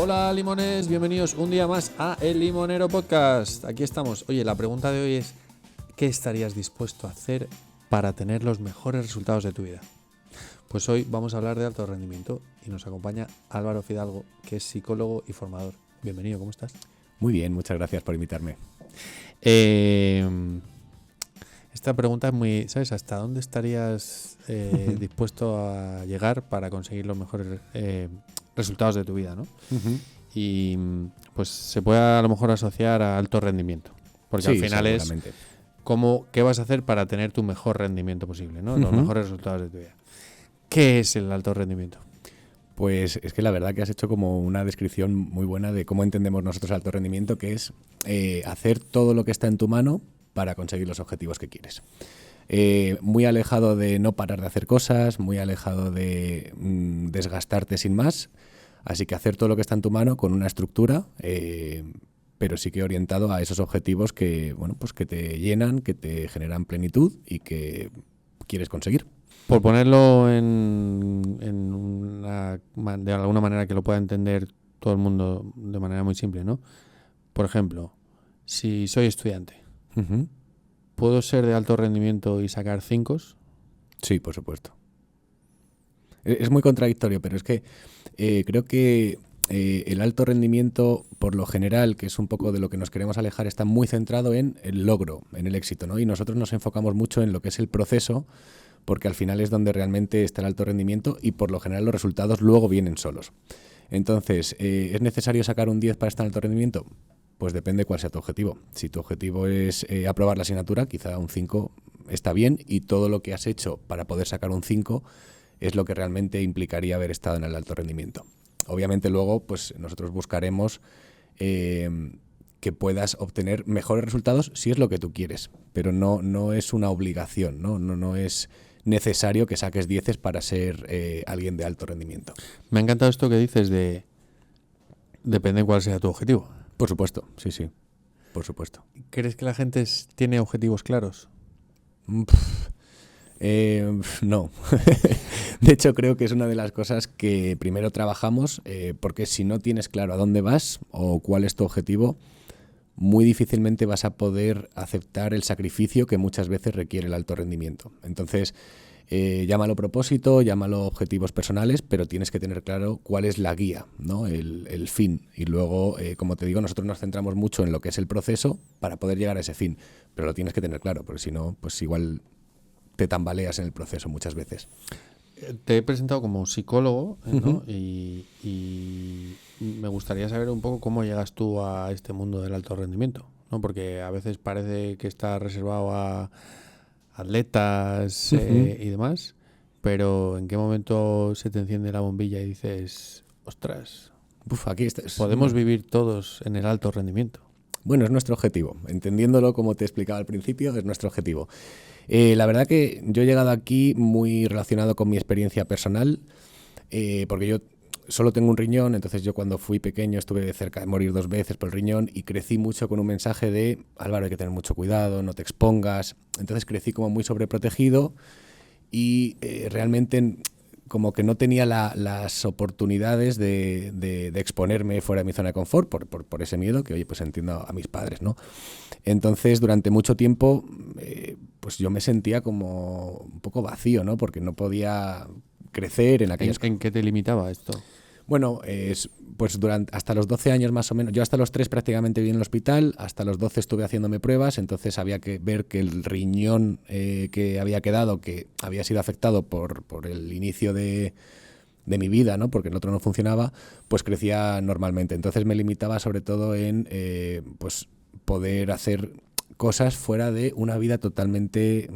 Hola limones, bienvenidos un día más a El Limonero Podcast. Aquí estamos. Oye, la pregunta de hoy es: ¿qué estarías dispuesto a hacer para tener los mejores resultados de tu vida? Pues hoy vamos a hablar de alto rendimiento y nos acompaña Álvaro Fidalgo, que es psicólogo y formador. Bienvenido, ¿cómo estás? Muy bien, muchas gracias por invitarme. Esta pregunta es muy, ¿sabes? ¿Hasta dónde estarías dispuesto a llegar para conseguir los mejores resultados de tu vida, ¿no? Uh-huh. Y pues se puede a lo mejor asociar a alto rendimiento, porque al final es qué vas a hacer para tener tu mejor rendimiento posible, ¿no? Los mejores resultados de tu vida. ¿Qué es el alto rendimiento? Pues es que la verdad que has hecho como una descripción muy buena de cómo entendemos nosotros el alto rendimiento, que es hacer todo lo que está en tu mano para conseguir los objetivos que quieres. Muy alejado de no parar de hacer cosas, muy alejado de desgastarte sin más. Así que hacer todo lo que está en tu mano con una estructura, pero sí que orientado a esos objetivos que, bueno, pues que te llenan, que te generan plenitud y que quieres conseguir. Por ponerlo de alguna manera que lo pueda entender todo el mundo de manera muy simple, ¿no? Por ejemplo, si soy estudiante, Uh-huh. ¿puedo ser de alto rendimiento y sacar 5? Sí, por supuesto. Es muy contradictorio, pero es que creo que el alto rendimiento, por lo general, que es un poco de lo que nos queremos alejar, está muy centrado en el logro, en el éxito, ¿no? Y nosotros nos enfocamos mucho en lo que es el proceso, porque al final es donde realmente está el alto rendimiento y por lo general los resultados luego vienen solos. Entonces, ¿es necesario sacar un 10 para estar en alto rendimiento? Pues depende cuál sea tu objetivo. Si tu objetivo es aprobar la asignatura, quizá un 5 está bien y todo lo que has hecho para poder sacar un 5 es lo que realmente implicaría haber estado en el alto rendimiento. Obviamente luego pues nosotros buscaremos que puedas obtener mejores resultados si es lo que tú quieres, pero no es una obligación, no es necesario que saques 10 para ser alguien de alto rendimiento. Me ha encantado esto que dices de depende cuál sea tu objetivo. Por supuesto, sí, por supuesto. ¿Crees que la gente tiene objetivos claros? No. De hecho, creo que es una de las cosas que primero trabajamos, porque si no tienes claro a dónde vas o cuál es tu objetivo, muy difícilmente vas a poder aceptar el sacrificio que muchas veces requiere el alto rendimiento. Entonces, llámalo propósito, llámalo objetivos personales, pero tienes que tener claro cuál es la guía, ¿no? El fin. Y luego, como te digo, nosotros nos centramos mucho en lo que es el proceso para poder llegar a ese fin, pero lo tienes que tener claro, porque si no, pues igual te tambaleas en el proceso muchas veces. Te he presentado como psicólogo, ¿no? Uh-huh. Y me gustaría saber un poco cómo llegas tú a este mundo del alto rendimiento, ¿no? Porque a veces parece que está reservado a atletas y demás, pero ¿en qué momento se te enciende la bombilla y dices, ostras, aquí estás, podemos vivir todos en el alto rendimiento? Bueno, es nuestro objetivo. Entendiéndolo como te explicaba al principio, es nuestro objetivo. La verdad que yo he llegado aquí muy relacionado con mi experiencia personal, porque yo solo tengo un riñón, entonces yo cuando fui pequeño estuve cerca de morir 2 veces por el riñón y crecí mucho con un mensaje de Álvaro, hay que tener mucho cuidado, no te expongas. Entonces crecí como muy sobreprotegido y realmente como que no tenía las oportunidades de exponerme fuera de mi zona de confort por ese miedo que, oye, pues entiendo a mis padres, ¿no? Entonces, durante mucho tiempo, pues yo me sentía como un poco vacío, ¿no? Porque no podía crecer en aquellas... ¿En qué te limitaba esto? Bueno, pues hasta los 12 años más o menos, yo hasta los 3 prácticamente viví en el hospital, hasta los 12 estuve haciéndome pruebas, entonces había que ver que el riñón que había quedado, que había sido afectado por el inicio de mi vida, ¿no? Porque el otro no funcionaba, pues crecía normalmente. Entonces me limitaba sobre todo en pues poder hacer cosas fuera de una vida totalmente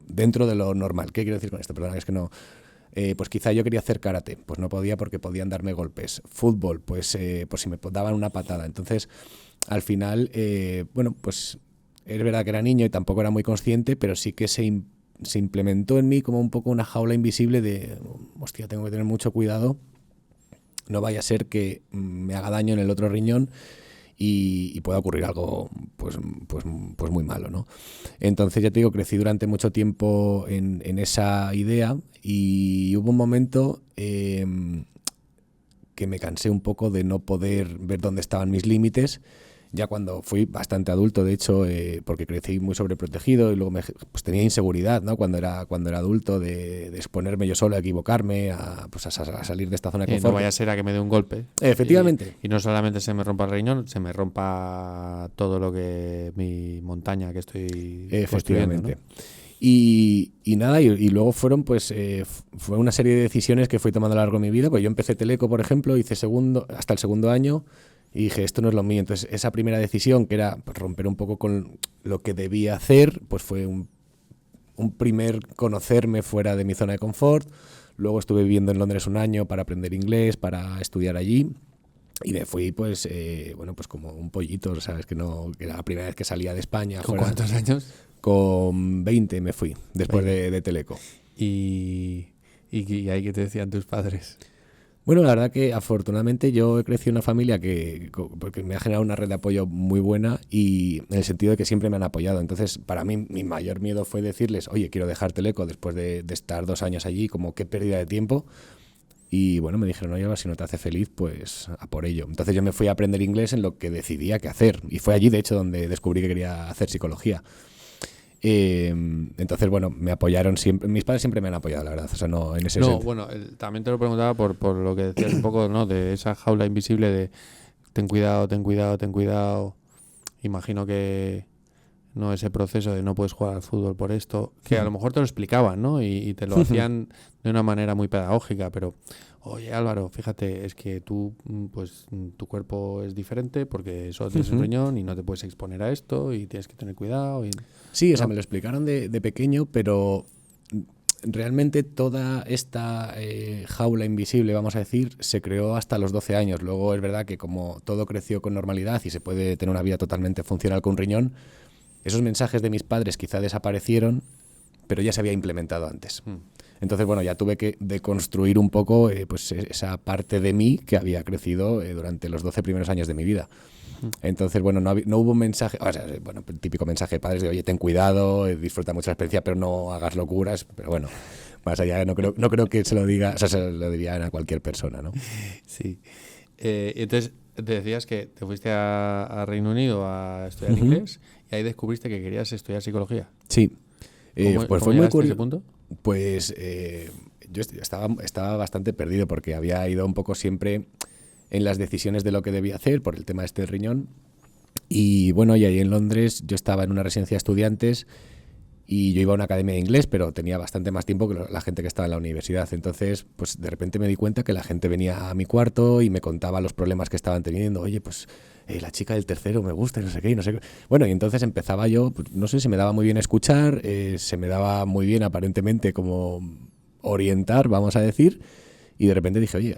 dentro de lo normal. ¿Qué quiero decir con esto? Perdona, es que no... pues quizá yo quería hacer karate, pues no podía porque podían darme golpes. Fútbol, pues por si me daban una patada. Entonces, al final, bueno, pues es verdad que era niño y tampoco era muy consciente, pero sí que se implementó en mí como un poco una jaula invisible de, hostia, tengo que tener mucho cuidado, no vaya a ser que me haga daño en el otro riñón y pueda ocurrir algo pues muy malo, ¿no? Entonces, ya te digo, crecí durante mucho tiempo en esa idea y hubo un momento que que me cansé un poco de no poder ver dónde estaban mis límites. Ya cuando fui bastante adulto, de hecho, porque crecí muy sobreprotegido y luego pues tenía inseguridad, ¿no? Cuando era adulto, de exponerme yo solo, a equivocarme, a salir de esta zona de confort. No vaya a ser a que me dé un golpe. Efectivamente. Y no solamente se me rompa el riñón, se me rompa todo lo que mi montaña que estoy Efectivamente. ¿No? Y nada, y luego fue una serie de decisiones que fui tomando a lo largo de mi vida. Pues yo empecé Teleco, por ejemplo, hice hasta el segundo año. Y dije, esto no es lo mío. Entonces, esa primera decisión, que era pues, romper un poco con lo que debía hacer, pues fue un primer conocerme fuera de mi zona de confort. Luego estuve viviendo en Londres un año para aprender inglés, para estudiar allí. Y me fui, pues como un pollito, ¿sabes? Que era la primera vez que salía de España. ¿Con cuántos años? Con 20 me fui, después de Teleco. ¿Y ahí qué te decían tus padres? Bueno, la verdad que afortunadamente yo he crecido en una familia porque me ha generado una red de apoyo muy buena y en el sentido de que siempre me han apoyado. Entonces, para mí, mi mayor miedo fue decirles, oye, quiero dejar Teleco después de estar 2 años allí, como qué pérdida de tiempo. Y bueno, me dijeron, oye, si no te hace feliz, pues a por ello. Entonces yo me fui a aprender inglés en lo que decidía qué hacer. Y fue allí, de hecho, donde descubrí que quería hacer psicología. Entonces, bueno, me apoyaron siempre. Mis padres siempre me han apoyado, la verdad. O sea, no en ese sentido. Bueno, también te lo preguntaba por lo que decías un poco, ¿no? De esa jaula invisible de ten cuidado, ten cuidado, ten cuidado. Imagino que no ese proceso de no puedes jugar al fútbol por esto, que a lo mejor te lo explicaban, ¿no? Y te lo hacían de una manera muy pedagógica, pero oye, Álvaro, fíjate, es que tú, pues tu cuerpo es diferente porque solo tienes un riñón y no te puedes exponer a esto y tienes que tener cuidado. Sí, o sea, me lo explicaron de pequeño, pero realmente toda esta jaula invisible, vamos a decir, se creó hasta los 12 años. Luego es verdad que como todo creció con normalidad y se puede tener una vida totalmente funcional con un riñón, esos mensajes de mis padres quizá desaparecieron, pero ya se había implementado antes. Entonces, bueno, ya tuve que deconstruir un poco pues esa parte de mí que había crecido durante los 12 primeros años de mi vida. Entonces, bueno, no hubo un mensaje, o sea, bueno, el típico mensaje de padres de, oye, ten cuidado, disfruta mucho la experiencia, pero no hagas locuras. Pero bueno, más allá, no creo que se lo diga, o sea, se lo dirían a cualquier persona, ¿no? Sí. Entonces, te decías que te fuiste a Reino Unido a estudiar inglés y ahí descubriste que querías estudiar psicología. Sí. ¿Cómo fue muy curioso. ¿A ese punto? Pues yo estaba bastante perdido porque había ido un poco siempre en las decisiones de lo que debía hacer por el tema de este riñón. Y bueno, y ahí en Londres yo estaba en una residencia de estudiantes y yo iba a una academia de inglés, pero tenía bastante más tiempo que la gente que estaba en la universidad. Entonces, pues de repente me di cuenta que la gente venía a mi cuarto y me contaba los problemas que estaban teniendo. Oye, pues la chica del tercero me gusta y no sé qué, y no sé qué. Bueno, y entonces empezaba yo, pues, no sé, se me daba muy bien escuchar, se me daba muy bien aparentemente como orientar, vamos a decir. Y de repente dije, oye,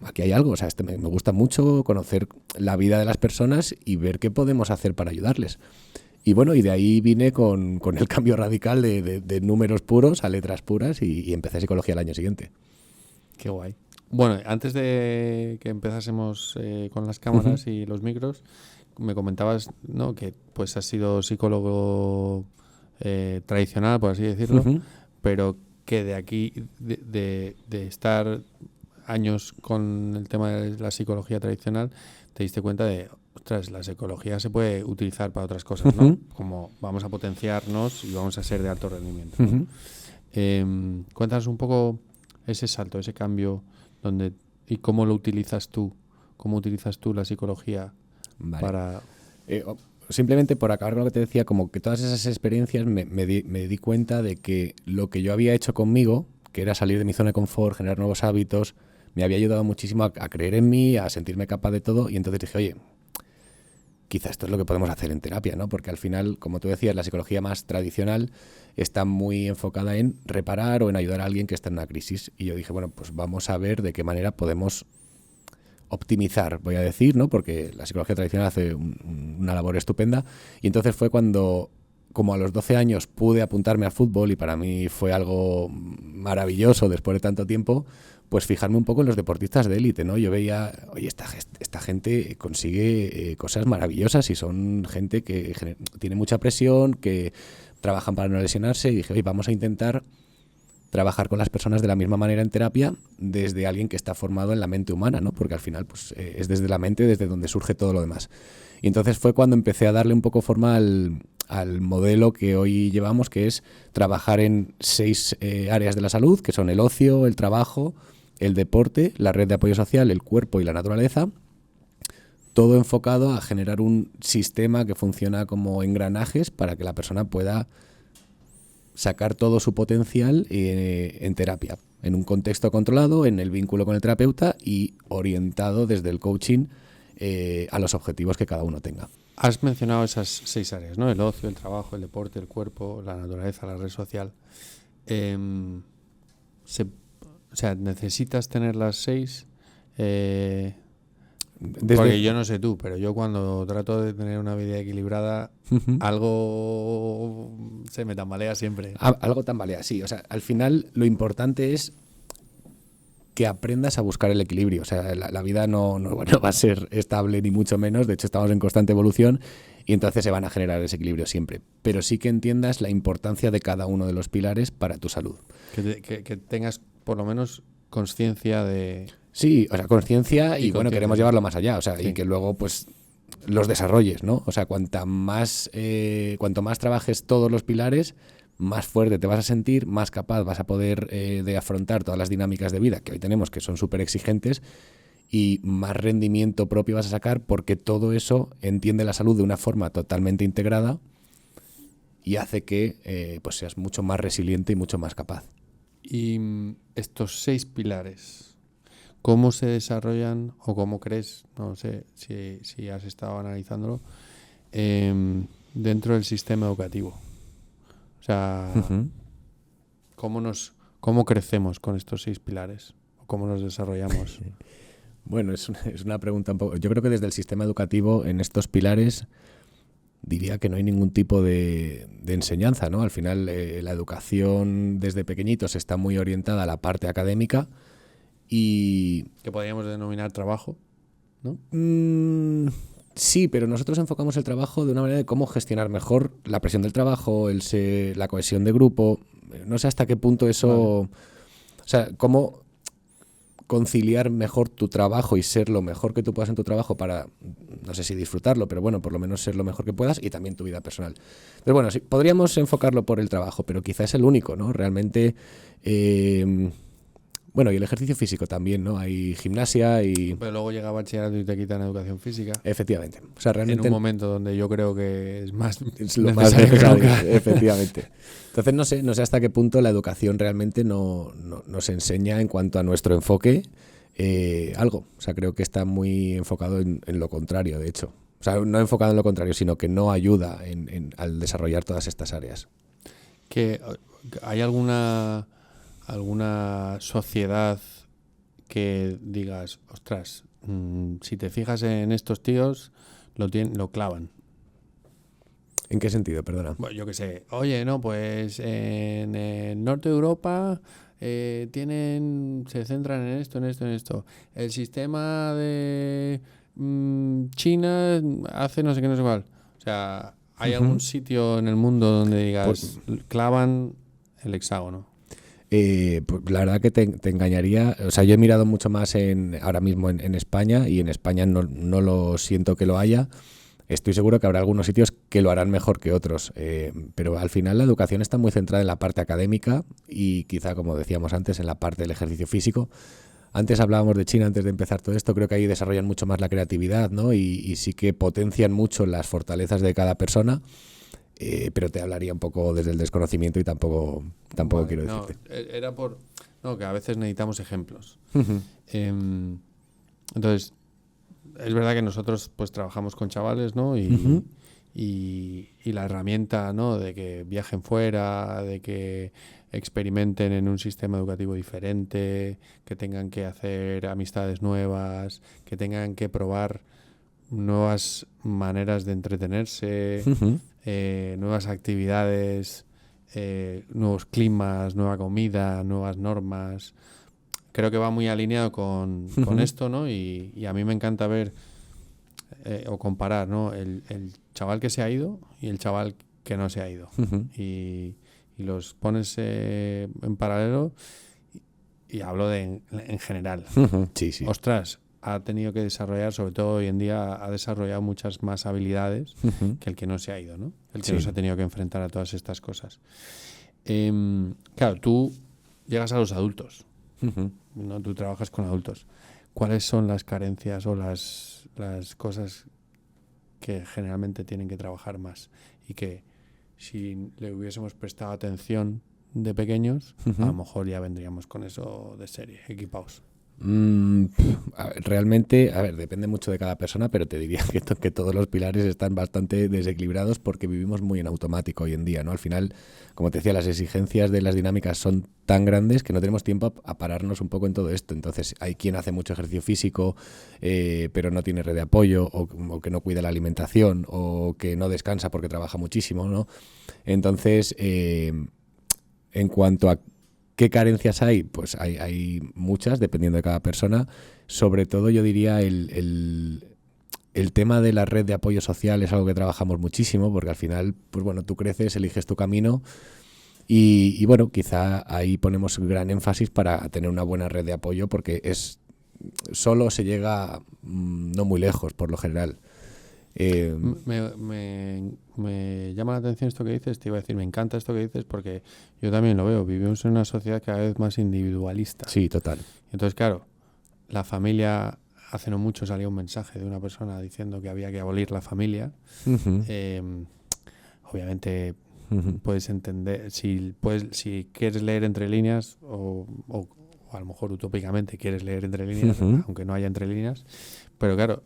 aquí hay algo, o sea, me gusta mucho conocer la vida de las personas y ver qué podemos hacer para ayudarles. Y bueno, y de ahí vine con el cambio radical de números puros a letras puras y empecé psicología el año siguiente. Qué guay. Bueno, antes de que empezásemos con las cámaras y los micros, me comentabas, ¿no?, que pues has sido psicólogo tradicional, por así decirlo, pero que de aquí, de estar años con el tema de la psicología tradicional, te diste cuenta de, ostras, la psicología se puede utilizar para otras cosas, ¿no? Como vamos a potenciarnos y vamos a ser de alto rendimiento, ¿no? Cuéntanos un poco ese salto, ese cambio, y cómo lo utilizas tú, cómo utilizas tú la psicología para... Simplemente por acabar con lo que te decía, como que todas esas experiencias me di cuenta de que lo que yo había hecho conmigo, que era salir de mi zona de confort, generar nuevos hábitos, me había ayudado muchísimo a creer en mí, a sentirme capaz de todo, y entonces dije, oye, quizá esto es lo que podemos hacer en terapia, ¿no? Porque al final, como tú decías, la psicología más tradicional está muy enfocada en reparar o en ayudar a alguien que está en una crisis. Y yo dije, bueno, pues vamos a ver de qué manera podemos optimizar, voy a decir, ¿no? Porque la psicología tradicional hace una labor estupenda. Y entonces fue cuando, como a los 12 años, pude apuntarme al fútbol y para mí fue algo maravilloso después de tanto tiempo, pues fijarme un poco en los deportistas de élite, ¿no? Yo veía, oye, esta gente consigue cosas maravillosas y son gente que tiene mucha presión, que trabajan para no lesionarse, y dije, oye, vamos a intentar trabajar con las personas de la misma manera en terapia desde alguien que está formado en la mente humana, ¿no? Porque al final pues, es desde la mente desde donde surge todo lo demás. Y entonces fue cuando empecé a darle un poco forma al modelo que hoy llevamos, que es trabajar en 6 áreas de la salud, que son el ocio, el trabajo, el deporte, la red de apoyo social, el cuerpo y la naturaleza. Todo enfocado a generar un sistema que funciona como engranajes para que la persona pueda sacar todo su potencial en terapia, en un contexto controlado, en el vínculo con el terapeuta y orientado desde el coaching a los objetivos que cada uno tenga. Has mencionado esas 6 áreas, ¿no? El ocio, el trabajo, el deporte, el cuerpo, la naturaleza, la red social. O sea, ¿necesitas tener las 6? Porque yo no sé tú, pero yo cuando trato de tener una vida equilibrada, algo se me tambalea siempre. Algo tambalea, sí. O sea, al final lo importante es que aprendas a buscar el equilibrio. O sea, la vida no va a ser estable ni mucho menos. De hecho, estamos en constante evolución y entonces se van a generar ese equilibrio siempre. Pero sí que entiendas la importancia de cada uno de los pilares para tu salud. Que tengas por lo menos conciencia de... Sí, o sea, conciencia y bueno, queremos llevarlo más allá, o sea, sí. Y que luego pues los desarrolles, ¿no? O sea, cuanto más trabajes todos los pilares, más fuerte te vas a sentir, más capaz vas a poder de afrontar todas las dinámicas de vida que hoy tenemos, que son súper exigentes, y más rendimiento propio vas a sacar porque todo eso entiende la salud de una forma totalmente integrada y hace que pues seas mucho más resiliente y mucho más capaz. Y estos 6 pilares, ¿cómo se desarrollan o cómo crees, no sé si has estado analizándolo, dentro del sistema educativo? O sea, ¿cómo crecemos con estos 6 pilares? ¿Cómo nos desarrollamos? Bueno, es una pregunta un poco... Yo creo que desde el sistema educativo, en estos pilares, diría que no hay ningún tipo de enseñanza, ¿no? Al final, la educación desde pequeñitos está muy orientada a la parte académica y... que podríamos denominar trabajo, ¿no? Sí, pero nosotros enfocamos el trabajo de una manera de cómo gestionar mejor la presión del trabajo, la cohesión de grupo. No sé hasta qué punto eso... Vale. O sea, cómo conciliar mejor tu trabajo y ser lo mejor que tú puedas en tu trabajo para, no sé si disfrutarlo, pero bueno, por lo menos ser lo mejor que puedas y también tu vida personal. Pero bueno, sí, podríamos enfocarlo por el trabajo, pero quizá es el único, ¿no? Realmente... Bueno, y el ejercicio físico también, ¿no? Hay gimnasia y... Pero luego llega bachillerato y te quitan educación física. Efectivamente. O sea, realmente... En un momento donde yo creo que es más... Es lo más necesario, efectivamente. Entonces no sé hasta qué punto la educación realmente nos enseña en cuanto a nuestro enfoque algo. O sea, creo que está muy enfocado en lo contrario, de hecho. O sea, no enfocado en lo contrario, sino que no ayuda al desarrollar todas estas áreas. ¿Que hay alguna sociedad que digas, ostras, si te fijas en estos tíos, lo clavan? ¿En qué sentido? Perdona. Bueno, yo qué sé. Oye, no, pues en el norte de Europa se centran en esto. El sistema de China hace no sé qué, no sé cuál. O sea, ¿hay algún sitio en el mundo donde digas, clavan el hexágono? Pues la verdad que te engañaría. O sea, yo he mirado mucho más ahora mismo en España y en España no lo siento que lo haya. Estoy seguro que habrá algunos sitios que lo harán mejor que otros, pero al final la educación está muy centrada en la parte académica y quizá, como decíamos antes, en la parte del ejercicio físico. Antes hablábamos de China, antes de empezar todo esto, creo que ahí desarrollan mucho más la creatividad, ¿no? Y sí que potencian mucho las fortalezas de cada persona. Pero te hablaría un poco desde el desconocimiento y tampoco vale, quiero decirte. Era que a veces necesitamos ejemplos. Entonces, es verdad que nosotros pues trabajamos con chavales, ¿no? Y la herramienta, ¿no? De que viajen fuera, de que experimenten en un sistema educativo diferente, que tengan que hacer amistades nuevas, que tengan que probar nuevas maneras de entretenerse, nuevas actividades, nuevos climas, nueva comida, nuevas normas. Creo que va muy alineado con esto, ¿no? Y a mí me encanta ver o comparar, ¿no? El chaval que se ha ido y el chaval que no se ha ido. Y y los pones en paralelo, y hablo en general. Sí, sí. Ostras, ha tenido que desarrollar, sobre todo hoy en día, ha desarrollado muchas más habilidades que el que no se ha ido, ¿no? El que no se ha tenido que enfrentar a todas estas cosas. Claro, tú llegas a los adultos, ¿no? Tú trabajas con adultos. ¿Cuáles son las carencias o las cosas que generalmente tienen que trabajar más? Y que si le hubiésemos prestado atención de pequeños, a lo mejor ya vendríamos con eso de serie, equipados. Realmente, depende mucho de cada persona, pero te diría que todos los pilares están bastante desequilibrados porque vivimos muy en automático hoy en día, ¿no? Al final, como te decía, las exigencias de las dinámicas son tan grandes que no tenemos tiempo a pararnos un poco en todo esto. Entonces, hay quien hace mucho ejercicio físico, pero no tiene red de apoyo, o que no cuida la alimentación, o que no descansa porque trabaja muchísimo, ¿no? Entonces, en cuanto a ¿qué carencias hay? Pues hay muchas, dependiendo de cada persona. Sobre todo, yo diría, el tema de la red de apoyo social es algo que trabajamos muchísimo, porque al final, pues bueno, tú creces, eliges tu camino y bueno, quizá ahí ponemos gran énfasis para tener una buena red de apoyo, porque solo se llega no muy lejos, por lo general. Me llama la atención esto que dices, te iba a decir, me encanta esto que dices, porque yo también lo veo, vivimos en una sociedad cada vez más individualista. Sí, total. Entonces, claro, la familia, hace no mucho salió un mensaje de una persona diciendo que había que abolir la familia. Obviamente puedes entender, si quieres leer entre líneas, o a lo mejor utópicamente quieres leer entre líneas, aunque no haya entre líneas. Pero claro,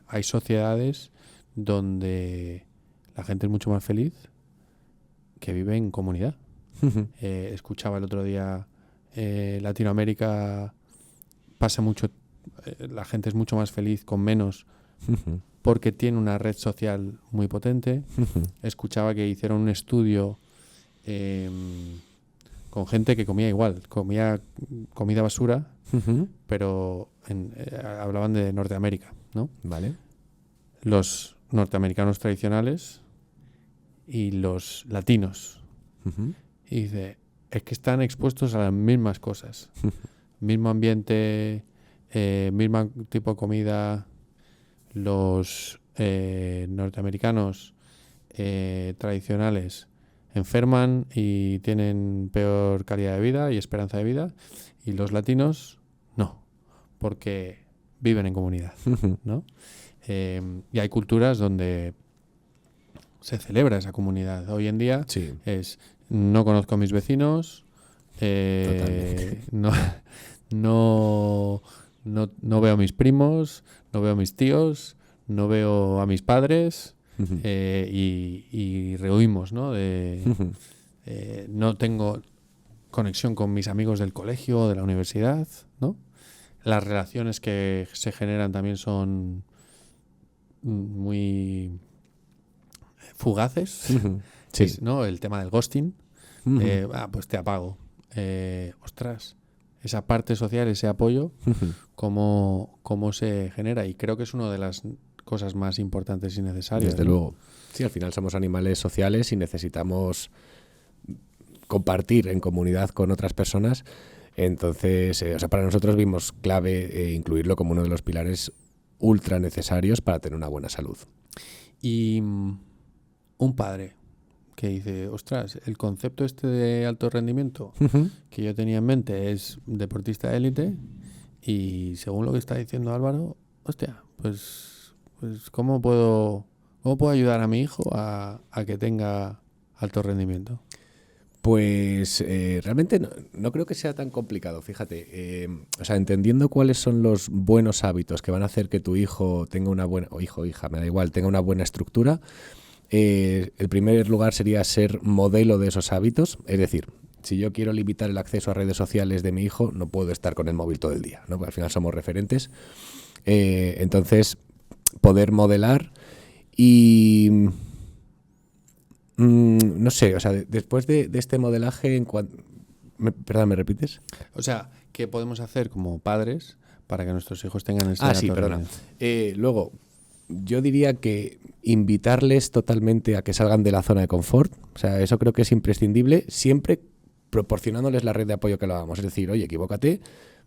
hay sociedades donde la gente es mucho más feliz, que vive en comunidad. Escuchaba el otro día, Latinoamérica pasa mucho, la gente es mucho más feliz con menos porque tiene una red social muy potente. Escuchaba que hicieron un estudio con gente que comía igual, comía comida basura, pero hablaban de Norteamérica, ¿no? Vale. Los norteamericanos tradicionales y los latinos. Y dice, es que están expuestos a las mismas cosas. Mismo ambiente, mismo tipo de comida. Los norteamericanos tradicionales enferman y tienen peor calidad de vida y esperanza de vida, y los latinos no, porque viven en comunidad, ¿no? Y hay culturas donde se celebra esa comunidad. Hoy en día no conozco a mis vecinos, no veo a mis primos, no veo a mis tíos, no veo a mis padres, y rehuimos, ¿no? No tengo conexión con mis amigos del colegio o de la universidad, ¿no? Las relaciones que se generan también son muy fugaces, ¿no? El tema del ghosting, pues te apago. Ostras, esa parte social, ese apoyo, cómo se genera, y creo que es una de las cosas más importantes y necesarias. Desde luego. Sí, al final somos animales sociales y necesitamos compartir en comunidad con otras personas. Entonces, para nosotros vimos clave incluirlo como uno de los pilares ultra necesarios para tener una buena salud. Y un padre que dice, ostras, el concepto este de alto rendimiento que yo tenía en mente es deportista de élite, y según lo que está diciendo Álvaro, hostia, pues ¿cómo puedo ayudar a mi hijo a que tenga alto rendimiento? Pues realmente no creo que sea tan complicado, fíjate. Entendiendo cuáles son los buenos hábitos que van a hacer que tu hijo tenga una buena, o hijo o hija, me da igual, tenga una buena estructura, el primer lugar sería ser modelo de esos hábitos. Es decir, si yo quiero limitar el acceso a redes sociales de mi hijo, no puedo estar con el móvil todo el día, ¿no? Porque al final somos referentes. Entonces, poder modelar y... no sé, después de este modelaje, perdón, ¿me repites? O sea, ¿qué podemos hacer como padres para que nuestros hijos tengan ese alto rendimiento? Luego, yo diría que invitarles totalmente a que salgan de la zona de confort, o sea, eso creo que es imprescindible, siempre proporcionándoles la red de apoyo que lo hagamos. Es decir, oye, equivócate,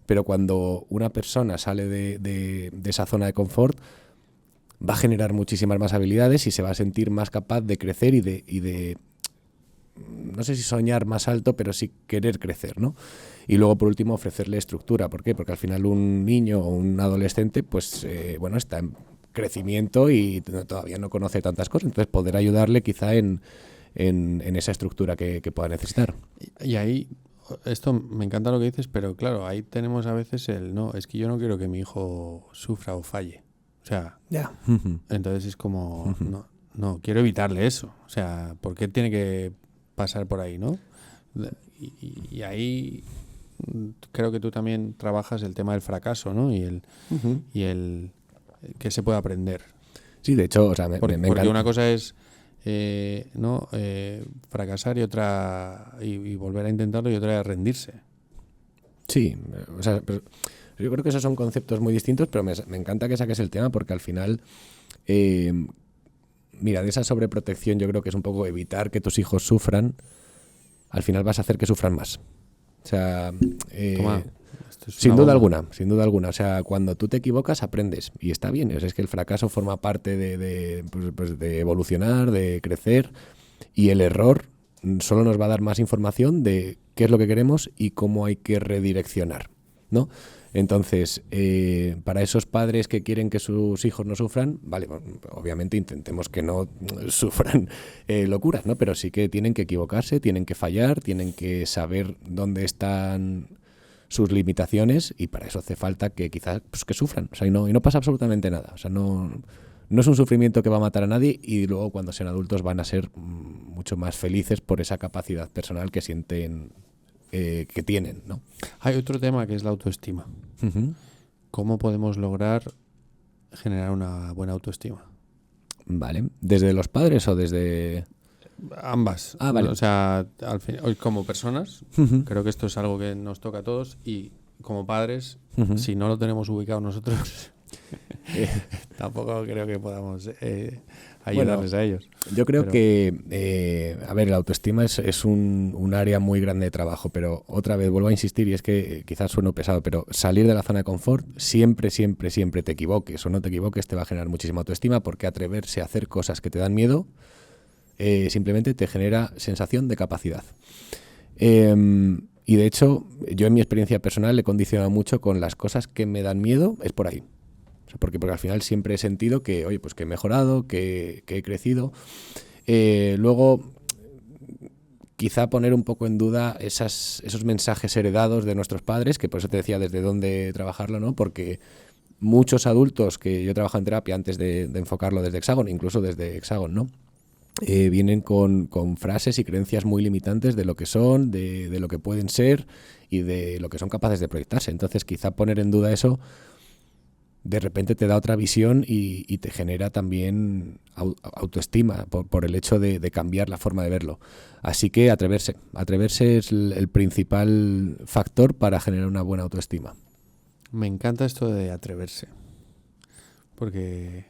pero cuando una persona sale de esa zona de confort, va a generar muchísimas más habilidades y se va a sentir más capaz de crecer y de no sé si soñar más alto, pero sí querer crecer, ¿no? Y luego, por último, ofrecerle estructura. ¿Por qué? Porque al final un niño o un adolescente, pues, bueno, está en crecimiento y todavía no conoce tantas cosas. Entonces, poder ayudarle quizá en esa estructura que pueda necesitar. Y ahí, esto me encanta lo que dices, pero claro, ahí tenemos a veces no, es que yo no quiero que mi hijo sufra o falle. O sea, entonces es como, no, quiero evitarle eso. O sea, ¿por qué tiene que pasar por ahí, no? Y ahí creo que tú también trabajas el tema del fracaso, ¿no? Y el que se puede aprender. Sí, de hecho, o sea, porque me encanta. Una cosa es fracasar y otra y volver a intentarlo y otra es rendirse. Sí, o sea, pero yo creo que esos son conceptos muy distintos, pero me encanta que saques el tema porque al final, mira, de esa sobreprotección yo creo que es un poco evitar que tus hijos sufran, al final vas a hacer que sufran más. O sea, sin duda alguna. O sea, cuando tú te equivocas aprendes y está bien. O sea, es que el fracaso forma parte de evolucionar, de crecer, y el error solo nos va a dar más información de qué es lo que queremos y cómo hay que redireccionar, ¿no? Entonces, para esos padres que quieren que sus hijos no sufran, vale, obviamente intentemos que no sufran locuras, ¿no? Pero sí que tienen que equivocarse, tienen que fallar, tienen que saber dónde están sus limitaciones, y para eso hace falta que quizás pues, que sufran. O sea, y no pasa absolutamente nada. O sea, no es un sufrimiento que va a matar a nadie, y luego cuando sean adultos van a ser mucho más felices por esa capacidad personal que sienten que tienen, ¿no? Hay otro tema que es la autoestima. Uh-huh. ¿Cómo podemos lograr generar una buena autoestima? Vale. ¿Desde los padres o desde...? Ambas. Ah, vale. O sea, al fin, como personas, Uh-huh. creo que esto es algo que nos toca a todos, y como padres, Uh-huh. si no lo tenemos ubicado nosotros, tampoco creo que podamos ayudarles a ellos. Yo creo que, a ver, la autoestima es un área muy grande de trabajo, pero otra vez vuelvo a insistir, y es que quizás sueno pesado, pero salir de la zona de confort, siempre te equivoques o no te equivoques, te va a generar muchísima autoestima, porque atreverse a hacer cosas que te dan miedo simplemente te genera sensación de capacidad. Y de hecho, yo en mi experiencia personal he condicionado mucho con las cosas que me dan miedo, es por ahí. Porque al final siempre he sentido que, oye, pues que he mejorado, que he crecido. Luego, quizá poner un poco en duda esos mensajes heredados de nuestros padres, que por eso te decía desde dónde trabajarlo, ¿no? Porque muchos adultos, que yo he trabajado en terapia antes de enfocarlo desde Hexagon, incluso desde Hexagon, ¿no? Vienen con frases y creencias muy limitantes de lo que son, de lo que pueden ser y de lo que son capaces de proyectarse. Entonces, quizá poner en duda eso de repente te da otra visión y te genera también autoestima por el hecho de cambiar la forma de verlo. Así que atreverse es el principal factor para generar una buena autoestima. Me encanta esto de atreverse, porque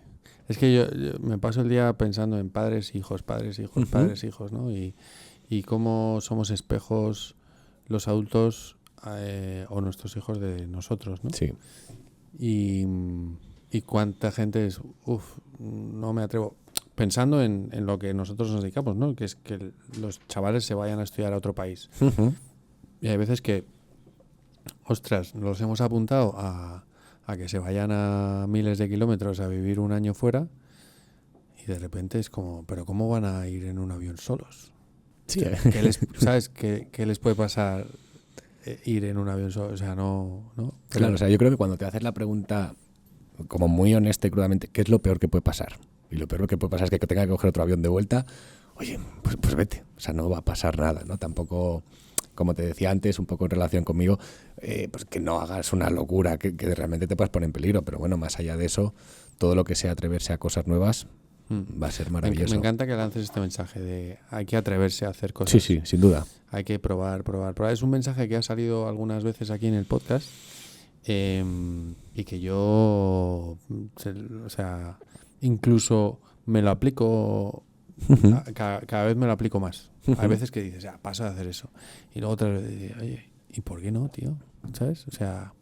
es que yo me paso el día pensando en padres, hijos, Uh-huh. padres, hijos, ¿no? Y cómo somos espejos los adultos o nuestros hijos de nosotros, ¿no? Sí. Y cuánta gente es, no me atrevo, pensando en lo que nosotros nos dedicamos, ¿no? Que es que los chavales se vayan a estudiar a otro país. Uh-huh. Y hay veces que, ostras, los hemos apuntado a que se vayan a miles de kilómetros a vivir un año fuera, y de repente es como, ¿pero cómo van a ir en un avión solos? Sí. ¿Sabes qué les puede pasar ir en un avión solo? O sea, no. Claro, o sea, yo creo que cuando te haces la pregunta como muy honesta y crudamente, ¿qué es lo peor que puede pasar? Y lo peor que puede pasar es que tenga que coger otro avión de vuelta. Oye, pues vete. O sea, no va a pasar nada, ¿no? Tampoco, como te decía antes, un poco en relación conmigo, pues que no hagas una locura que realmente te puedas poner en peligro. Pero bueno, más allá de eso, todo lo que sea atreverse a cosas nuevas va a ser maravilloso. Me encanta que lances este mensaje de hay que atreverse a hacer cosas. Sí, sin duda. Hay que probar. Es un mensaje que ha salido algunas veces aquí en el podcast y que yo, o sea, incluso me lo aplico, cada vez me lo aplico más. Hay veces que dices, paso de hacer eso. Y luego otras veces dices, oye, ¿y por qué no, tío? ¿Sabes? O sea,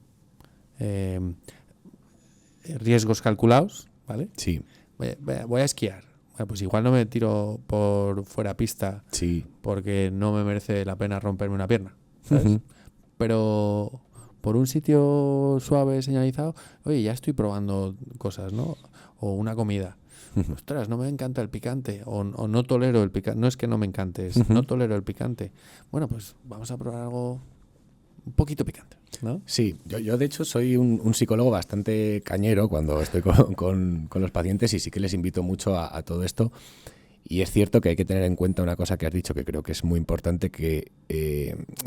riesgos calculados, ¿vale? Sí. Voy a esquiar. Bueno, pues igual no me tiro por fuera pista porque no me merece la pena romperme una pierna, ¿sabes? Pero por un sitio suave, señalizado, oye, ya estoy probando cosas, ¿no? O una comida. Ostras, no me encanta el picante o no tolero el picante. No es que no me encante, es no tolero el picante. Bueno, pues vamos a probar algo un poquito picante, ¿no? Sí, yo de hecho soy un psicólogo bastante cañero cuando estoy con los pacientes y sí que les invito mucho a todo esto. Y es cierto que hay que tener en cuenta una cosa que has dicho que creo que es muy importante, que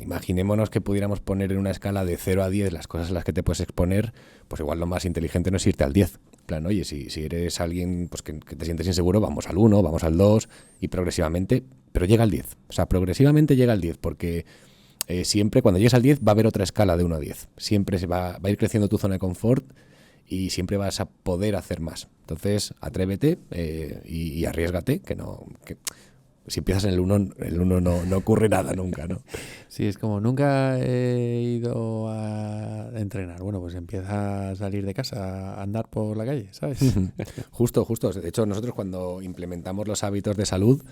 imaginémonos que pudiéramos poner en una escala de 0 a 10 las cosas a las que te puedes exponer, pues igual lo más inteligente no es irte al 10. En plan, oye, si eres alguien pues que te sientes inseguro, vamos al 1, vamos al 2 y progresivamente, pero llega al 10. O sea, progresivamente llega al 10 porque siempre cuando llegues al 10 va a haber otra escala de 1 a 10. Siempre va a ir creciendo tu zona de confort y siempre vas a poder hacer más. Entonces, atrévete y arriésgate, que si empiezas en el 1 no ocurre nada nunca, ¿no? Sí, es como nunca he ido a entrenar. Bueno, pues empieza a salir de casa, a andar por la calle, ¿sabes? Justo. De hecho, nosotros cuando implementamos los hábitos de salud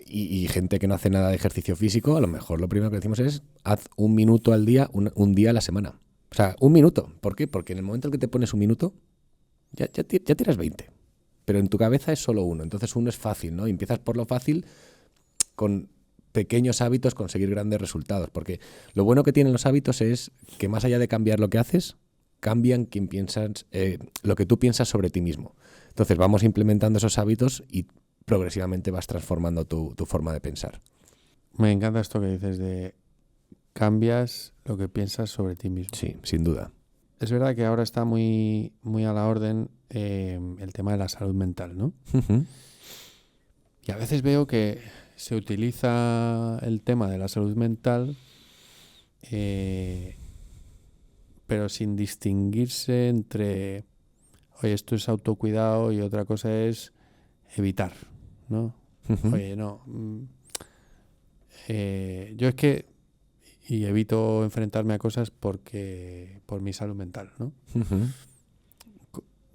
y gente que no hace nada de ejercicio físico, a lo mejor lo primero que decimos es haz 1 minuto al día, un día a la semana. O sea, 1 minuto. ¿Por qué? Porque en el momento en que te pones 1 minuto, ya tiras 20. Pero en tu cabeza es solo 1. Entonces 1 es fácil, ¿no? Y empiezas por lo fácil, con pequeños hábitos conseguir grandes resultados. Porque lo bueno que tienen los hábitos es que más allá de cambiar lo que haces, cambian lo que tú piensas sobre ti mismo. Entonces vamos implementando esos hábitos y progresivamente vas transformando tu forma de pensar. Me encanta esto que dices de cambias lo que piensas sobre ti mismo. Sí, sin duda. Es verdad que ahora está muy, muy a la orden el tema de la salud mental, ¿no? Y a veces veo que se utiliza el tema de la salud mental, pero sin distinguirse entre, oye, esto es autocuidado y otra cosa es evitar, ¿no? Oye, no. Yo es que y evito enfrentarme a cosas por mi salud mental, ¿no?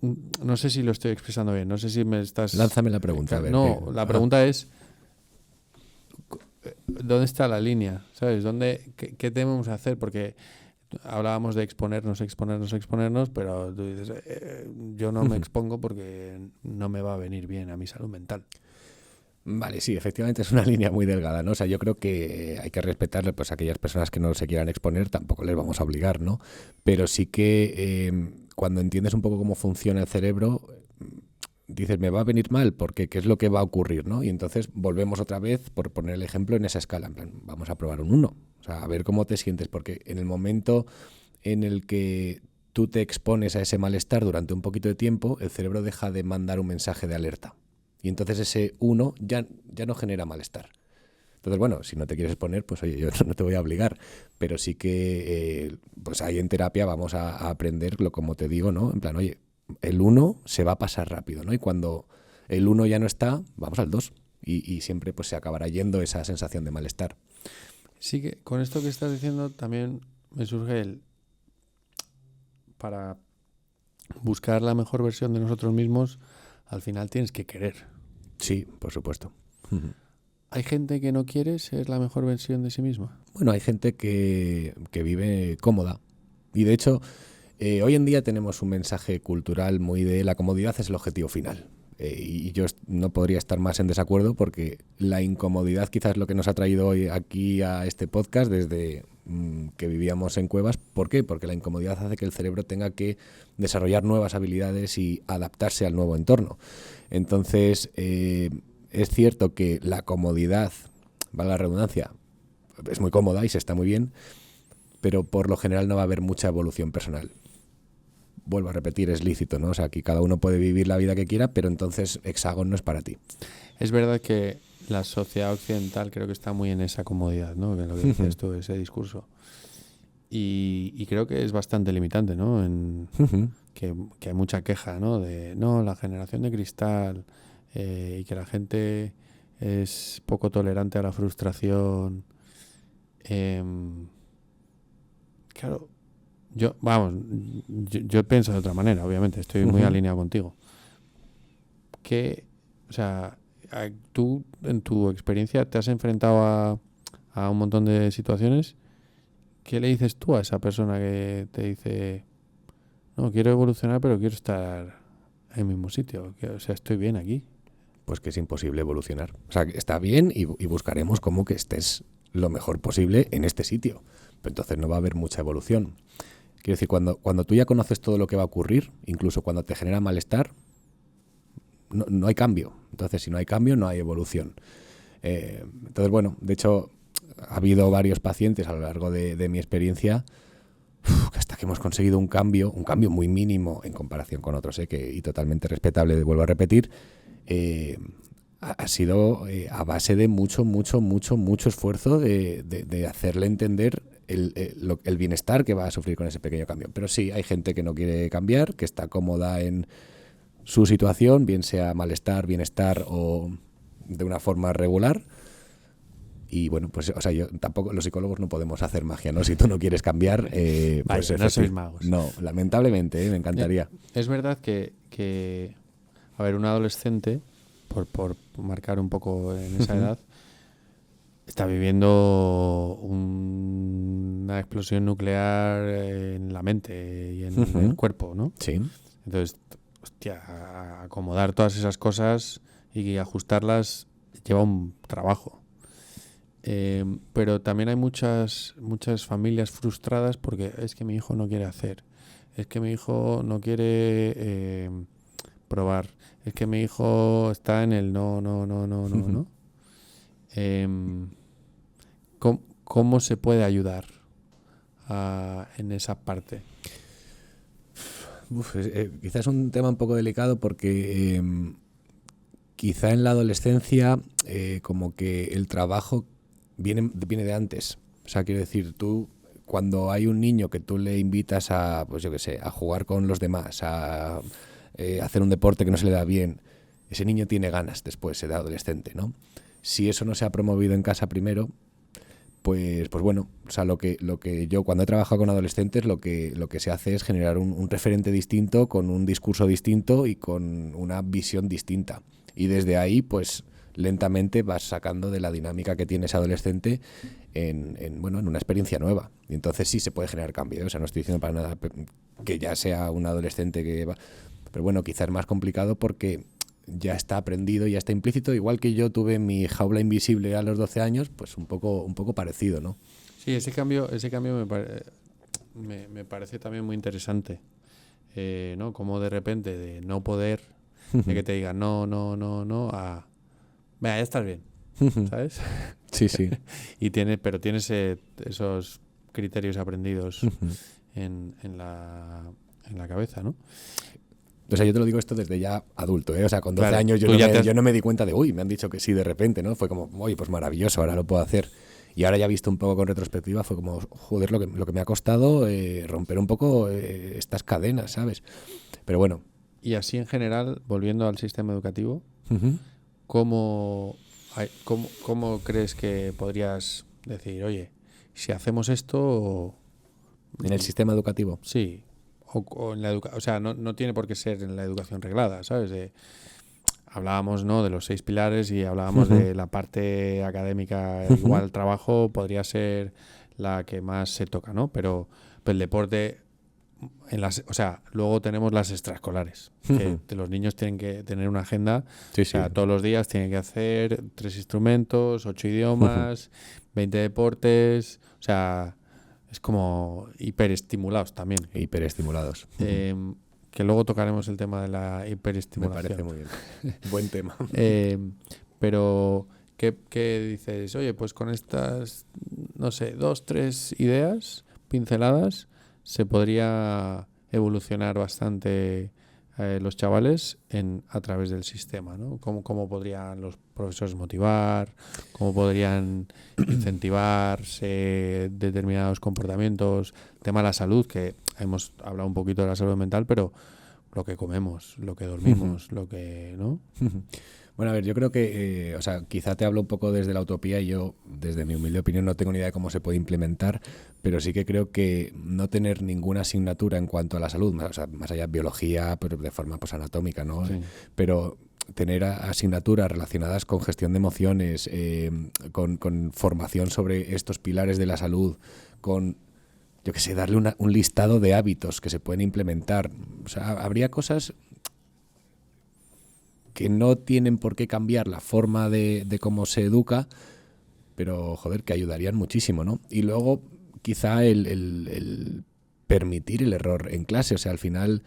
No sé si lo estoy expresando bien, no sé si me estás... Lánzame la pregunta, a ver. No, la pregunta es ¿dónde está la línea? ¿Sabes? ¿Qué debemos hacer? Porque hablábamos de exponernos, pero tú dices, yo no me expongo porque no me va a venir bien a mi salud mental. Vale, sí, efectivamente es una línea muy delgada, ¿no? O sea, yo creo que hay que respetarle, pues a aquellas personas que no se quieran exponer, tampoco les vamos a obligar, ¿no? Pero sí que cuando entiendes un poco cómo funciona el cerebro, dices, me va a venir mal, porque ¿qué es lo que va a ocurrir, no? Y entonces volvemos otra vez, por poner el ejemplo, en esa escala, en plan, vamos a probar un 1, o sea, a ver cómo te sientes, porque en el momento en el que tú te expones a ese malestar durante un poquito de tiempo, el cerebro deja de mandar un mensaje de alerta. Y entonces ese 1 ya no genera malestar. Entonces, bueno, si no te quieres exponer, pues oye, yo no te voy a obligar. Pero sí que, pues ahí en terapia vamos a aprenderlo, como te digo, ¿no? En plan, oye, el 1 se va a pasar rápido, ¿no? Y cuando el 1 ya no está, vamos al 2. Y siempre pues se acabará yendo esa sensación de malestar. Sí que con esto que estás diciendo también me surge para buscar la mejor versión de nosotros mismos, al final tienes que querer. Sí, por supuesto. ¿Hay gente que no quiere ser la mejor versión de sí misma? Bueno, hay gente que vive cómoda. Y de hecho, hoy en día tenemos un mensaje cultural muy de la comodidad es el objetivo final. Y yo no podría estar más en desacuerdo porque la incomodidad quizás es lo que nos ha traído hoy aquí a este podcast desde que vivíamos en cuevas. ¿Por qué? Porque la incomodidad hace que el cerebro tenga que desarrollar nuevas habilidades y adaptarse al nuevo entorno. Entonces, es cierto que la comodidad, valga la redundancia, es muy cómoda y se está muy bien, pero por lo general no va a haber mucha evolución personal. Vuelvo a repetir, es lícito, ¿no? O sea, aquí cada uno puede vivir la vida que quiera, pero entonces Hexagon no es para ti. Es verdad que la sociedad occidental creo que está muy en esa comodidad, ¿no? Que es lo que dices tú, ese discurso. y creo que es bastante limitante, ¿no? Ujú. Que hay mucha queja, ¿no? De, no, la generación de cristal y que la gente es poco tolerante a la frustración. Em, claro, yo pienso de otra manera, obviamente, estoy muy Ujú. alineado contigo. Que, o sea, tú en tu experiencia te has enfrentado a un montón de situaciones. ¿Qué le dices tú a esa persona que te dice, no, quiero evolucionar, pero quiero estar en el mismo sitio? O sea, estoy bien aquí. Pues que es imposible evolucionar. O sea, que está bien y buscaremos cómo que estés lo mejor posible en este sitio. Pero entonces no va a haber mucha evolución. Quiero decir, cuando tú ya conoces todo lo que va a ocurrir, incluso cuando te genera malestar, no hay cambio. Entonces, si no hay cambio, no hay evolución. Entonces, bueno, de hecho, ha habido varios pacientes a lo largo de mi experiencia que hasta que hemos conseguido un cambio muy mínimo en comparación con otros, y totalmente respetable, vuelvo a repetir, ha sido a base de mucho, mucho, mucho, mucho esfuerzo de hacerle entender el bienestar que va a sufrir con ese pequeño cambio. Pero sí, hay gente que no quiere cambiar, que está cómoda en su situación, bien sea malestar, bienestar o de una forma regular. Y bueno, pues, o sea, yo tampoco, los psicólogos no podemos hacer magia, ¿no? Si tú no quieres cambiar, pues Vaya, no sois magos. no, lamentablemente, me encantaría. Es verdad a ver, un adolescente, por marcar un poco en esa edad, está viviendo una explosión nuclear en la mente y en el cuerpo, ¿no? Sí. Entonces, hostia, acomodar todas esas cosas y ajustarlas lleva un trabajo. Pero también hay muchas familias frustradas porque es que mi hijo no quiere hacer, es que mi hijo no quiere probar, es que mi hijo está en el no, no, no, no, no, no. ¿Cómo se puede ayudar en esa parte? Quizás es un tema un poco delicado porque quizá en la adolescencia como que el trabajo viene de antes. O sea, quiero decir, tú cuando hay un niño que tú le invitas a, pues yo qué sé, a jugar con los demás, a hacer un deporte que no se le da bien, ese niño tiene ganas después, de adolescente, ¿no? Si eso no se ha promovido en casa primero, pues bueno, o sea, lo que yo cuando he trabajado con adolescentes, lo que se hace es generar un referente distinto, con un discurso distinto y con una visión distinta. Y desde ahí, pues lentamente vas sacando de la dinámica que tiene ese adolescente en una experiencia nueva. Y entonces sí se puede generar cambio, ¿eh? O sea, no estoy diciendo para nada que ya sea un adolescente que va... Pero bueno, quizás es más complicado porque ya está aprendido, ya está implícito, igual que yo tuve mi jaula invisible a los 12 años, pues un poco parecido, ¿no? Sí, ese cambio me parece también muy interesante, ¿no? Como de repente de no poder, de que te digan no, no, no, no, a venga, ya estás bien, ¿sabes? Sí, sí. Pero tienes esos criterios aprendidos en la cabeza, ¿no? O sea, yo te lo digo esto desde ya adulto, ¿eh? O sea, con 12 Claro, años tú ya yo no me di cuenta de, uy, me han dicho que sí de repente, ¿no? Fue como, uy, pues maravilloso, ahora lo puedo hacer. Y ahora ya visto un poco con retrospectiva, fue como, joder, lo que me ha costado romper un poco estas cadenas, ¿sabes? Pero bueno. Y así en general, volviendo al sistema educativo, Uh-huh. ¿cómo crees que podrías decir, oye, si hacemos esto, En el sistema educativo. sí, o en la educación, o sea, no tiene por qué ser en la educación reglada, ¿sabes? Hablábamos, ¿no?, de los 6 pilares y hablábamos de la parte académica. Igual el trabajo podría ser la que más se toca, ¿no? Pero el deporte, o sea, luego tenemos las extraescolares, que los niños tienen que tener una agenda. Sí, O sea, sí. todos los días tienen que hacer 3 instrumentos, 8 idiomas, 20 deportes. O sea, es como hiperestimulados también. Hiperestimulados. Que luego tocaremos el tema de la Me hiperestimulación. parece muy bien. Buen tema. Pero, ¿qué dices? Oye, pues con estas, no sé, 2, 3 ideas, pinceladas, se podría evolucionar bastante los chavales a través del sistema, ¿no? ¿Cómo podrían los profesores motivar? ¿Cómo podrían incentivarse determinados comportamientos? Tema de la salud, que hemos hablado un poquito de la salud mental, pero lo que comemos, lo que dormimos, lo que, ¿no? Bueno, a ver, yo creo que, o sea, quizá te hablo un poco desde la utopía y yo, desde mi humilde opinión, no tengo ni idea de cómo se puede implementar, pero sí que creo que no tener ninguna asignatura en cuanto a la salud, o sea, más allá de biología, pero de forma pues anatómica, ¿no? Sí. Pero tener asignaturas relacionadas con gestión de emociones, con formación sobre estos pilares de la salud, con, yo qué sé, darle un listado de hábitos que se pueden implementar. O sea, habría cosas que no tienen por qué cambiar la forma de cómo se educa, pero, joder, que ayudarían muchísimo, ¿no? Y luego, quizá el permitir el error en clase. O sea, al final,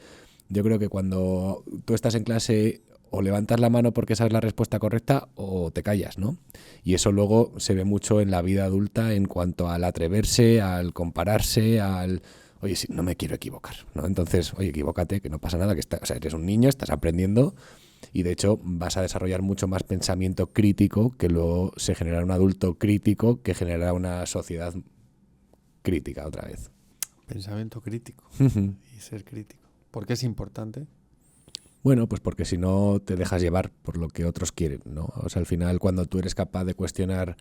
yo creo que cuando tú estás en clase o levantas la mano porque sabes la respuesta correcta o te callas, ¿no? Y eso luego se ve mucho en la vida adulta en cuanto al atreverse, al compararse, al... Oye, sí, no me quiero equivocar, ¿no? Entonces, oye, equivócate, que no pasa nada, o sea, eres un niño, estás aprendiendo y de hecho vas a desarrollar mucho más pensamiento crítico, que luego se generará un adulto crítico que generará una sociedad crítica otra vez. Pensamiento crítico y ser crítico. ¿Por qué es importante? Bueno, pues porque si no te dejas llevar por lo que otros quieren, ¿no? O sea, al final cuando tú eres capaz de cuestionar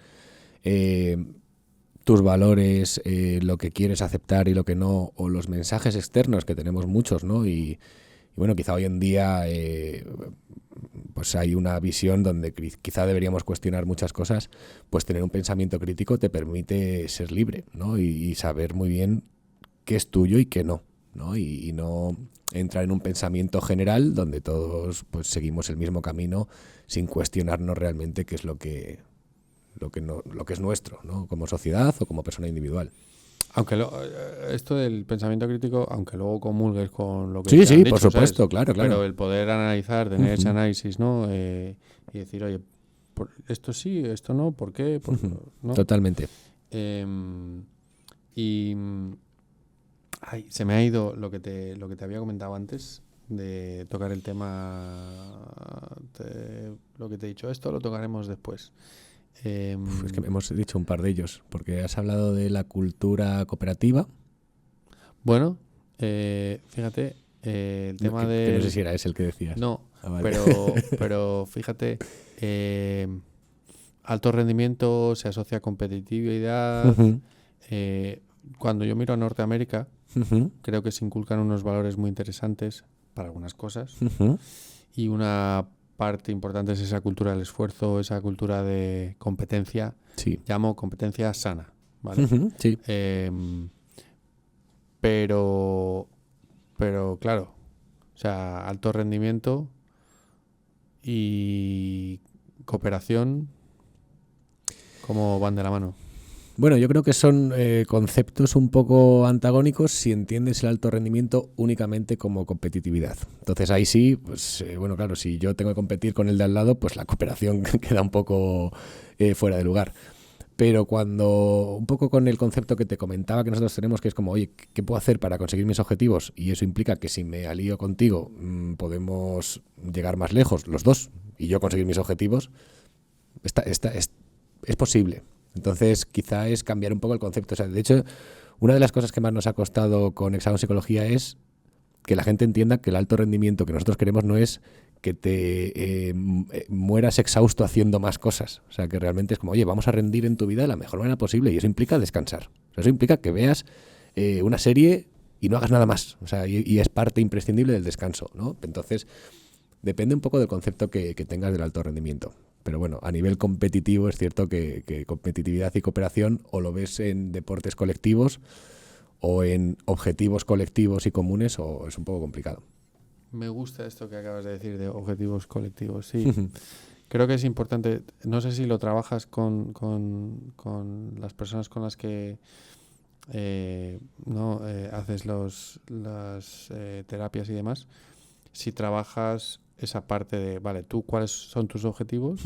tus valores, lo que quieres aceptar y lo que no, o los mensajes externos, que tenemos muchos, ¿no? Y bueno, quizá hoy en día pues hay una visión donde quizá deberíamos cuestionar muchas cosas, pues tener un pensamiento crítico te permite ser libre, ¿no? Y saber muy bien qué es tuyo y qué no, ¿no? Y no entrar en un pensamiento general donde todos pues seguimos el mismo camino sin cuestionarnos realmente qué es lo que es nuestro, ¿no? Como sociedad o como persona individual. Aunque esto del pensamiento crítico, aunque luego comulgues con lo que Sí, te sí, han dicho, por supuesto, ¿sabes? claro. Pero el poder analizar, tener ese Ujú. análisis, ¿no? Y decir, oye, esto sí, esto no, ¿por qué? ¿No? Totalmente. Y ay, se me ha ido lo que te había comentado antes de tocar el tema, lo que te he dicho, esto lo tocaremos después. Es que hemos dicho un par de ellos, porque has hablado de la cultura cooperativa. Bueno, fíjate, el tema que no sé del... si era ese el que decías. No, Vale. pero fíjate, alto rendimiento se asocia a competitividad. Ujú, Cuando yo miro a Norteamérica, ujú, creo que se inculcan unos valores muy interesantes para algunas cosas. ujú. Y una parte importante es esa cultura del esfuerzo, esa cultura de competencia. Sí. Llamo competencia sana, ¿vale? Ujú, sí. Pero claro, o sea, alto rendimiento y cooperación, ¿cómo van de la mano? Bueno, yo creo que son conceptos un poco antagónicos si entiendes el alto rendimiento únicamente como competitividad. Entonces ahí sí, pues bueno, claro, si yo tengo que competir con el de al lado, pues la cooperación queda un poco fuera de lugar. Pero cuando, un poco con el concepto que te comentaba que nosotros tenemos, que es como, oye, ¿qué puedo hacer para conseguir mis objetivos? Y eso implica que si me alío contigo, podemos llegar más lejos, los dos, y yo conseguir mis objetivos, es posible. Entonces, quizá es cambiar un poco el concepto. O sea, de hecho, una de las cosas que más nos ha costado con Hexagon Psicología es que la gente entienda que el alto rendimiento que nosotros queremos no es que te mueras exhausto haciendo más cosas. O sea, que realmente es como, oye, vamos a rendir en tu vida de la mejor manera posible. Y eso implica descansar. O sea, eso implica que veas una serie y no hagas nada más. O sea, y es parte imprescindible del descanso, ¿no? Entonces, depende un poco del concepto que tengas del alto rendimiento. Pero bueno, a nivel competitivo es cierto que competitividad y cooperación o lo ves en deportes colectivos o en objetivos colectivos y comunes o es un poco complicado. Me gusta esto que acabas de decir de objetivos colectivos, sí. Creo que es importante, no sé si lo trabajas con las personas con las que haces las terapias y demás, si trabajas esa parte de, vale, tú cuáles son tus objetivos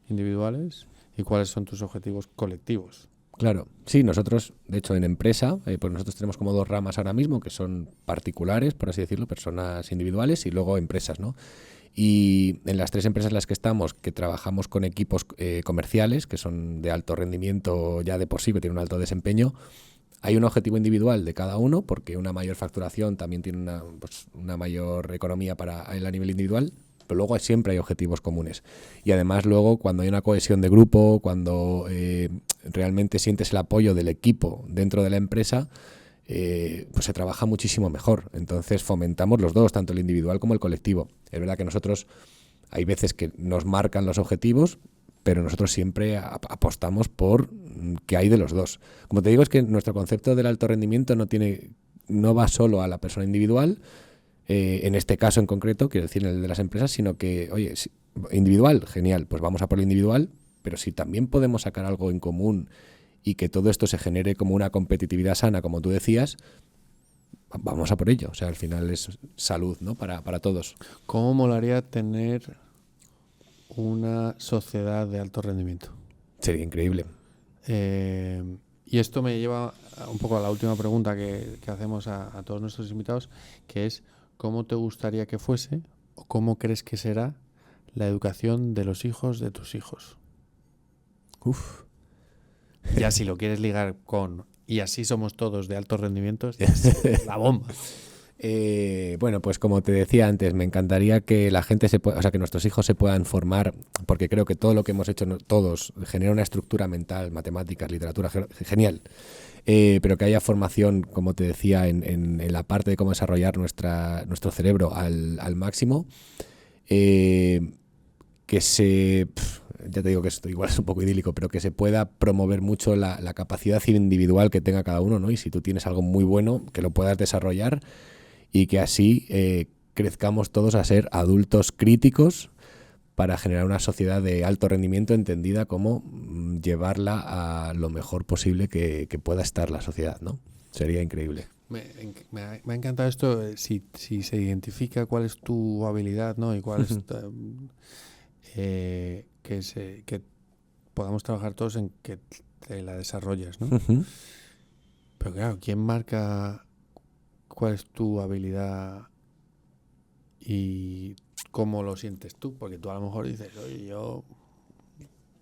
individuales y cuáles son tus objetivos colectivos. Claro, sí, nosotros, de hecho, en empresa, pues nosotros tenemos como 2 ramas ahora mismo, que son particulares, por así decirlo, personas individuales, y luego empresas, ¿no? Y en las 3 empresas en las que estamos, que trabajamos con equipos comerciales, que son de alto rendimiento ya de por sí, que tienen un alto desempeño, hay un objetivo individual de cada uno, porque una mayor facturación también tiene una mayor economía para él a nivel individual, pero luego siempre hay objetivos comunes. Y además luego cuando hay una cohesión de grupo, cuando realmente sientes el apoyo del equipo dentro de la empresa, pues se trabaja muchísimo mejor. Entonces fomentamos los dos, tanto el individual como el colectivo. Es verdad que nosotros hay veces que nos marcan los objetivos, pero nosotros siempre apostamos por que hay de los dos. Como te digo, es que nuestro concepto del alto rendimiento no va solo a la persona individual, en este caso en concreto, quiero decir, en el de las empresas, sino que, oye, individual, genial, pues vamos a por lo individual, pero si también podemos sacar algo en común y que todo esto se genere como una competitividad sana, como tú decías, vamos a por ello. O sea, al final es salud, ¿no? Para todos. ¿Cómo molaría tener una sociedad de alto rendimiento? Sería increíble. Y esto me lleva un poco a la última pregunta que hacemos a todos nuestros invitados, que es ¿cómo te gustaría que fuese o cómo crees que será la educación de los hijos de tus hijos? Uf. Ya si lo quieres ligar con y así somos todos de altos rendimientos, es la bomba. Bueno, pues como te decía antes, me encantaría que la gente que nuestros hijos se puedan formar, porque creo que todo lo que hemos hecho todos genera una estructura mental, matemáticas, literatura, genial. Pero que haya formación, como te decía, en la parte de cómo desarrollar nuestro cerebro al máximo. Ya te digo que esto igual es un poco idílico, pero que se pueda promover mucho la capacidad individual que tenga cada uno, ¿no? Y si tú tienes algo muy bueno, que lo puedas desarrollar y que así crezcamos todos a ser adultos críticos para generar una sociedad de alto rendimiento entendida como llevarla a lo mejor posible que pueda estar la sociedad, ¿no? Sería increíble. Me ha encantado esto, si se identifica cuál es tu habilidad, ¿no? Y cuál es que podamos trabajar todos en que te la desarrolles, ¿no? Uh-huh. Pero claro, ¿quién marca cuál es tu habilidad y cómo lo sientes tú? Porque tú a lo mejor dices, oye, yo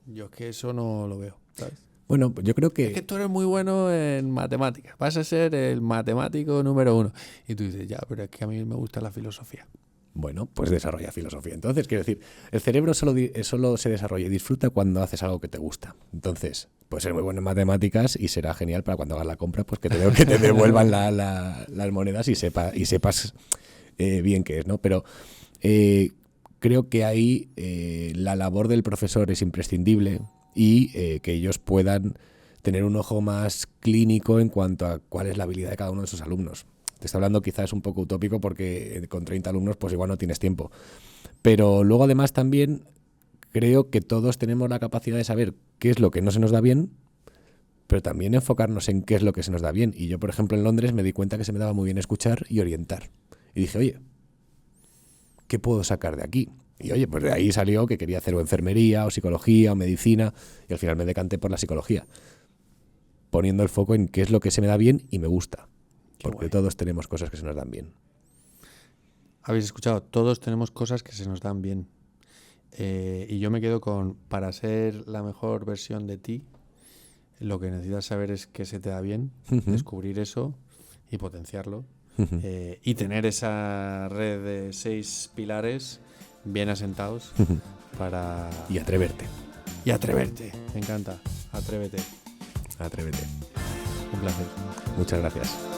es que eso no lo veo, ¿sabes? Bueno, yo creo que... Es que tú eres muy bueno en matemáticas, vas a ser el matemático número 1. Y tú dices, ya, pero es que a mí me gusta la filosofía. Bueno, pues desarrolla filosofía. Entonces, quiero decir, el cerebro solo se desarrolla y disfruta cuando haces algo que te gusta. Entonces, puedes ser muy bueno en matemáticas y será genial para cuando hagas la compra, pues que te devuelvan las monedas y sepas bien qué es, ¿no? Pero creo que ahí la labor del profesor es imprescindible y que ellos puedan tener un ojo más clínico en cuanto a cuál es la habilidad de cada uno de sus alumnos. Te estoy hablando quizás un poco utópico porque con 30 alumnos pues igual no tienes tiempo. Pero luego además también creo que todos tenemos la capacidad de saber qué es lo que no se nos da bien, pero también enfocarnos en qué es lo que se nos da bien. Y yo, por ejemplo, en Londres me di cuenta que se me daba muy bien escuchar y orientar. Y dije, oye, ¿qué puedo sacar de aquí? Y oye, pues de ahí salió que quería hacer o enfermería, o psicología, o medicina, y al final me decanté por la psicología, poniendo el foco en qué es lo que se me da bien y me gusta. Porque todos tenemos cosas que se nos dan bien. Habéis escuchado, todos tenemos cosas que se nos dan bien. Y yo me quedo con, para ser la mejor versión de ti, lo que necesitas saber es qué se te da bien, descubrir eso y potenciarlo. Y tener esa red de 6 pilares bien asentados para... Y atreverte. Y atreverte. Me encanta. Atrévete. Atrévete. Un placer. Muchas gracias.